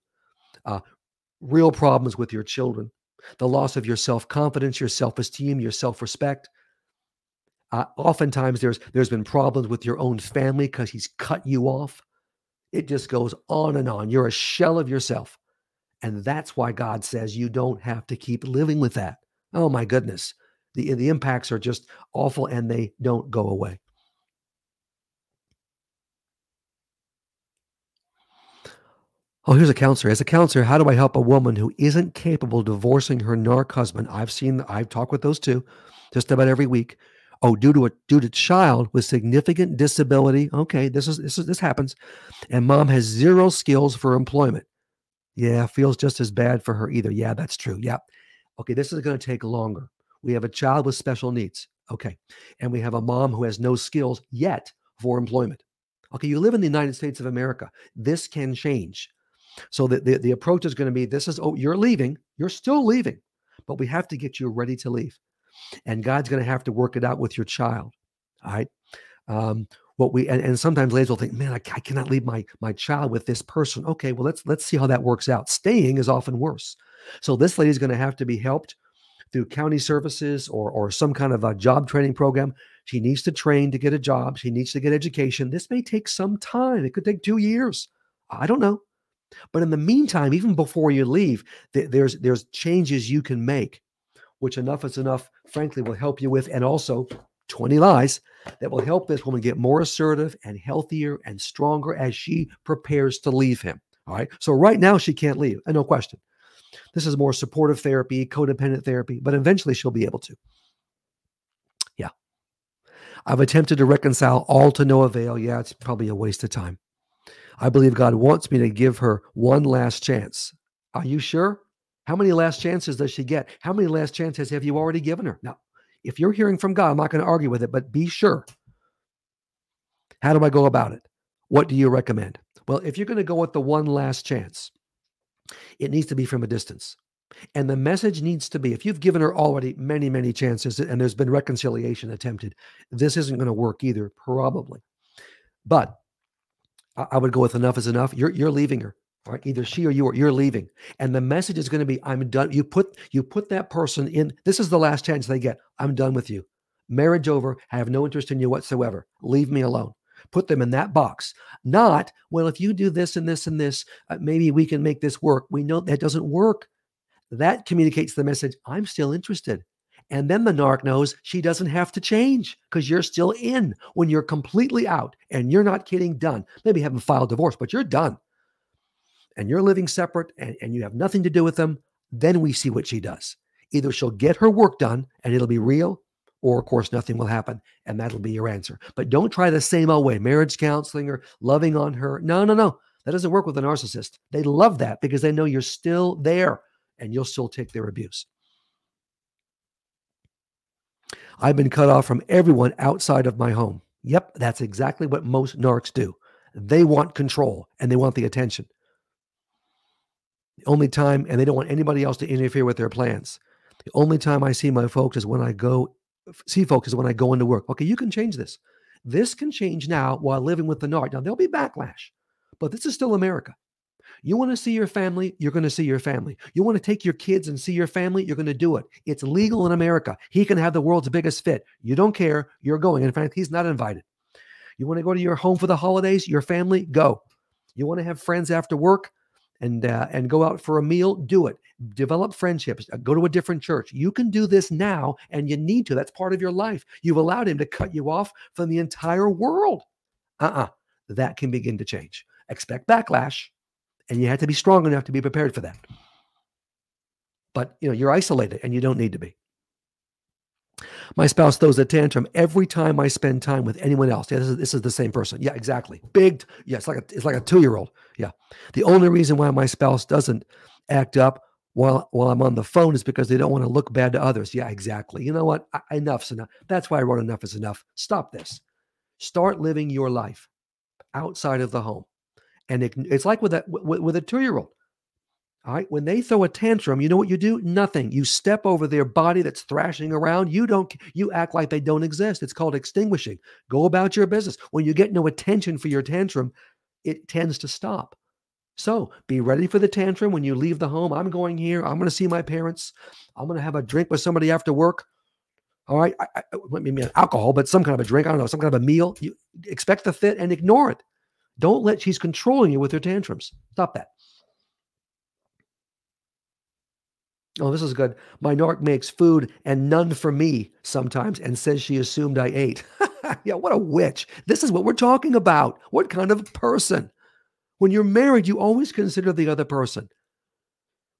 real problems with your children, the loss of your self-confidence, your self-esteem, your self-respect. Oftentimes there's been problems with your own family because he's cut you off. It just goes on and on. You're a shell of yourself. And that's why God says you don't have to keep living with that. Oh my goodness. The impacts are just awful and they don't go away. Oh, here's a counselor. As a counselor, how do I help a woman who isn't capable of divorcing her narc husband? I've talked with those two just about every week. Oh, due to child with significant disability. Okay, this happens. And mom has zero skills for employment. Yeah, feels just as bad for her either. Yeah, that's true. Yeah. Okay, this is going to take longer. We have a child with special needs. Okay. And we have a mom who has no skills yet for employment. Okay, you live in the United States of America. This can change. So the approach is going to be, you're leaving. You're still leaving, but we have to get you ready to leave. And God's going to have to work it out with your child. All right. And sometimes ladies will think, man, I cannot leave my child with this person. Okay, well, let's see how that works out. Staying is often worse. So this lady is going to have to be helped through county services or some kind of a job training program. She needs to train to get a job. She needs to get education. This may take some time. It could take 2 years. I don't know. But in the meantime, even before you leave, there's changes you can make, which Enough is Enough, frankly, will help you with, and also 20 lies that will help this woman get more assertive and healthier and stronger as she prepares to leave him. All right. So right now she can't leave, and no question. This is more supportive therapy, codependent therapy, but eventually she'll be able to. Yeah. I've attempted to reconcile, all to no avail. Yeah, it's probably a waste of time. I believe God wants me to give her one last chance. Are you sure? How many last chances does she get? How many last chances have you already given her? Now, if you're hearing from God, I'm not going to argue with it, but be sure. How do I go about it? What do you recommend? Well, if you're going to go with the one last chance, it needs to be from a distance. And the message needs to be, if you've given her already many, many chances and there's been reconciliation attempted, this isn't going to work either, probably. But I would go with enough is enough. You're leaving her. All right, either she or you're leaving. And the message is going to be, I'm done. You put that person in. This is the last chance they get. I'm done with you. Marriage over. I have no interest in you whatsoever. Leave me alone. Put them in that box. Not, well, if you do this and this and this, maybe we can make this work. We know that doesn't work. That communicates the message, I'm still interested. And then the narc knows she doesn't have to change because you're still in. When you're completely out and you're not kidding, done. Maybe you haven't filed divorce, but you're done. and you're living separate and you have nothing to do with them, then we see what she does. Either she'll get her work done and it'll be real, or of course nothing will happen and that'll be your answer. But don't try the same old way, marriage counseling or loving on her. No, no, no. That doesn't work with a narcissist. They love that because they know you're still there and you'll still take their abuse. I've been cut off from everyone outside of my home. Yep, that's exactly what most narcs do. They want control and they want the attention. The only time, and they don't want anybody else to interfere with their plans. The only time I see my folks is when I go into work. Okay, you can change this. This can change now while living with the narc. Now, there'll be backlash, but this is still America. You want to see your family, you're going to see your family. You want to take your kids and see your family, you're going to do it. It's legal in America. He can have the world's biggest fit. You don't care, you're going. In fact, he's not invited. You want to go to your home for the holidays, your family, go. You want to have friends after work and go out for a meal, do it. Develop friendships, go to a different church. You can do this now, and you need to. That's part of your life. You've allowed him to cut you off from the entire world. That can begin to change. Expect backlash. And you have to be strong enough to be prepared for that. But you're isolated and you don't need to be. My spouse throws a tantrum every time I spend time with anyone else. Yeah, this is the same person. Yeah, exactly. It's like a 2-year-old. Yeah. The only reason why my spouse doesn't act up while I'm on the phone is because they don't want to look bad to others. Yeah, exactly. You know what? Enough's enough. That's why I wrote Enough is Enough. Stop this. Start living your life outside of the home. And it's like with a 2-year-old. All right. When they throw a tantrum, you know what you do? Nothing. You step over their body that's thrashing around. You act like they don't exist. It's called extinguishing. Go about your business. When you get no attention for your tantrum, it tends to stop. So be ready for the tantrum when you leave the home. I'm going here. I'm going to see my parents. I'm going to have a drink with somebody after work. All right. I mean alcohol, but some kind of a drink. I don't know, some kind of a meal. You expect the fit and ignore it. Don't let she's controlling you with her tantrums. Stop that. Oh, this is good. My narc makes food and none for me sometimes and says she assumed I ate. Yeah, what a witch. This is what we're talking about. What kind of person? When you're married, you always consider the other person.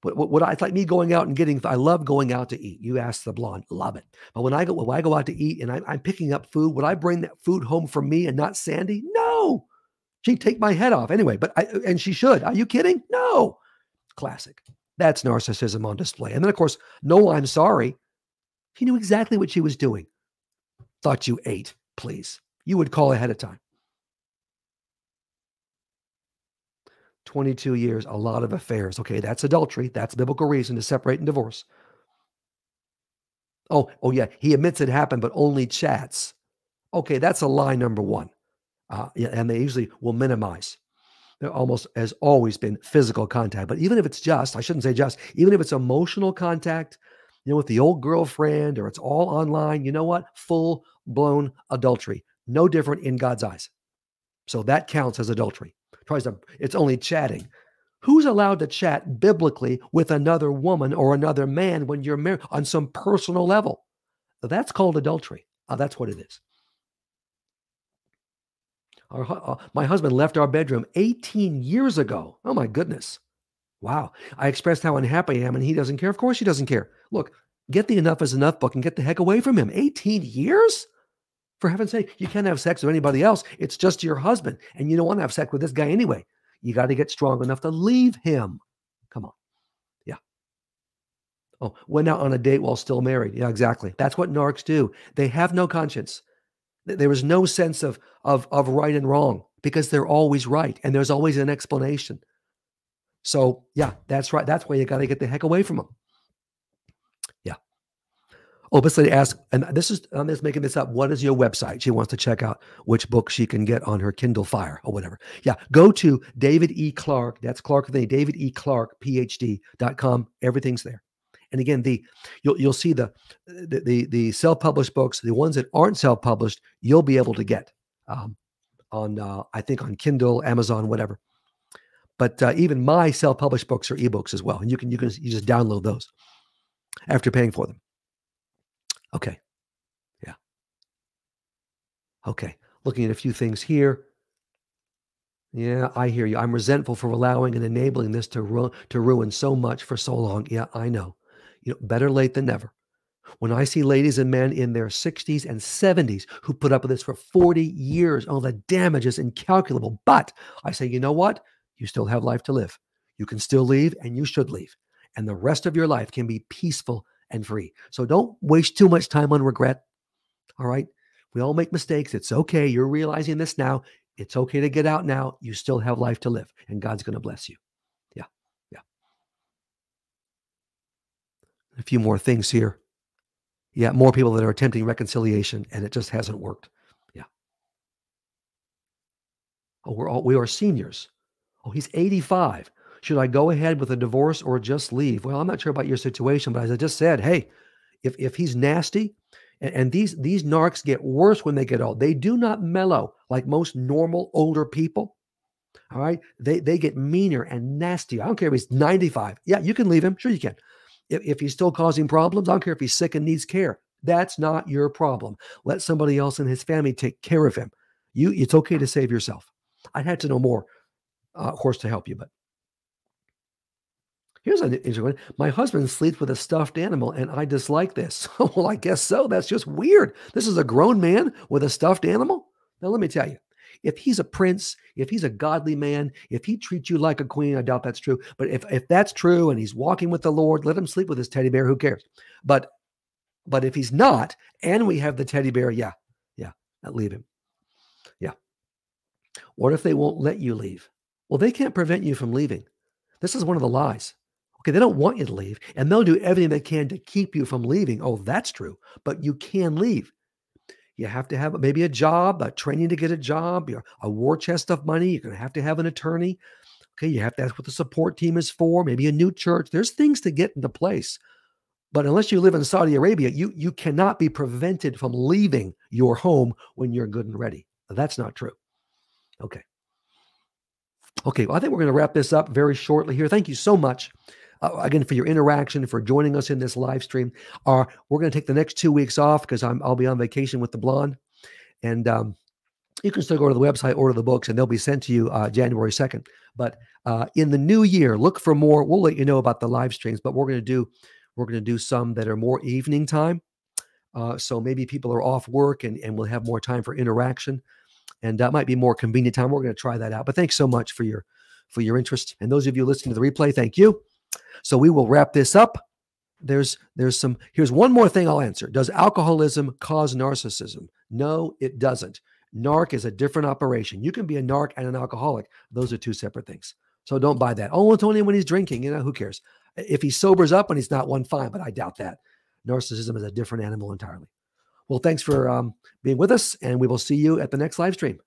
It's like me going out and I love going out to eat. You ask the blonde, love it. But when I go out to eat and I'm picking up food, would I bring that food home for me and not Sandy? No. She'd take my head off anyway, and she should. Are you kidding? No. Classic. That's narcissism on display. And then, of course, no, I'm sorry. She knew exactly what she was doing. Thought you ate, please. You would call ahead of time. 22 years, a lot of affairs. Okay, that's adultery. That's biblical reason to separate and divorce. Oh yeah, he admits it happened, but only chats. Okay, that's a lie number one. And they usually will minimize. There almost has always been physical contact. But even if it's I shouldn't say just, even if it's emotional contact, with the old girlfriend or it's all online, you know what? Full-blown adultery. No different in God's eyes. So that counts as adultery. It's only chatting. Who's allowed to chat biblically with another woman or another man when you're married on some personal level? That's called adultery. That's what it is. My husband left our bedroom 18 years ago. Oh, my goodness. Wow. I expressed how unhappy I am, and he doesn't care. Of course he doesn't care. Look, get the Enough is Enough book and get the heck away from him. 18 years? For heaven's sake, you can't have sex with anybody else. It's just your husband, and you don't want to have sex with this guy anyway. You got to get strong enough to leave him. Come on. Yeah. Oh, went out on a date while still married. Yeah, exactly. That's what narcs do. They have no conscience. There is no sense of right and wrong because they're always right. And there's always an explanation. So yeah, that's right. That's why you got to get the heck away from them. Yeah. Oh, this lady asked, and I'm just making this up. What is your website? She wants to check out which book she can get on her Kindle Fire or whatever. Yeah. Go to David E. Clark. That's Clark, David E. Clark, PhD.com. Everything's there. And again, you'll see the self-published books, the ones that aren't self-published, you'll be able to get on I think on Kindle, Amazon, whatever. But even my self-published books are ebooks as well, and you just download those after paying for them. Okay, yeah. Okay, looking at a few things here. Yeah, I hear you. I'm resentful for allowing and enabling this to ruin so much for so long. Yeah, I know. Better late than never. When I see ladies and men in their 60s and 70s who put up with this for 40 years, oh, the damage is incalculable. But I say, you know what? You still have life to live. You can still leave, and you should leave. And the rest of your life can be peaceful and free. So don't waste too much time on regret. All right. We all make mistakes. It's okay. You're realizing this now. It's okay to get out now. You still have life to live, and God's going to bless you. Yeah. Yeah. A few more things here. Yeah. More people that are attempting reconciliation, and it just hasn't worked. Yeah. Oh, we are seniors. Oh, he's 85. Should I go ahead with a divorce or just leave? Well, I'm not sure about your situation, but as I just said, hey, if he's nasty, and these narcs get worse when they get old. They do not mellow like most normal older people. All right. They get meaner and nastier. I don't care if he's 95. Yeah, you can leave him. Sure, you can. If he's still causing problems, I don't care if he's sick and needs care. That's not your problem. Let somebody else in his family take care of him. It's okay to save yourself. I'd have to know more, of course, to help you. But here's an interesting one. My husband sleeps with a stuffed animal, and I dislike this. Well, I guess so. That's just weird. This is a grown man with a stuffed animal. Now, let me tell you, if he's a prince, if he's a godly man, if he treats you like a queen, I doubt that's true. But if that's true and he's walking with the Lord, let him sleep with his teddy bear. Who cares? But if he's not, and we have the teddy bear, yeah, leave him. Yeah. What if they won't let you leave? Well, they can't prevent you from leaving. This is one of the lies. Okay, they don't want you to leave, and they'll do everything they can to keep you from leaving. Oh, that's true. But you can leave. You have to have maybe a job, a training to get a job, a war chest of money. You're going to have an attorney. Okay, you have to ask what the support team is for, maybe a new church. There's things to get into place. But unless you live in Saudi Arabia, you cannot be prevented from leaving your home when you're good and ready. That's not true. Okay. Okay, well, I think we're going to wrap this up very shortly here. Thank you so much, again, for your interaction, for joining us in this live stream. We're going to take the next 2 weeks off because I'll be on vacation with the blonde. And you can still go to the website, order the books, and they'll be sent to you January 2nd. But in the new year, look for more. We'll let you know about the live streams, but we're going to do some that are more evening time. So maybe people are off work and we'll have more time for interaction. And that might be more convenient time. We're going to try that out. But thanks so much for your interest. And those of you listening to the replay, thank you. So we will wrap this up. Here's one more thing I'll answer. Does alcoholism cause narcissism? No, it doesn't. Narc is a different operation. You can be a narc and an alcoholic. Those are two separate things. So don't buy that. Oh, it's only when he's drinking. Who cares? If he sobers up and he's not one, fine, but I doubt that. Narcissism is a different animal entirely. Well, thanks for being with us, and we will see you at the next live stream.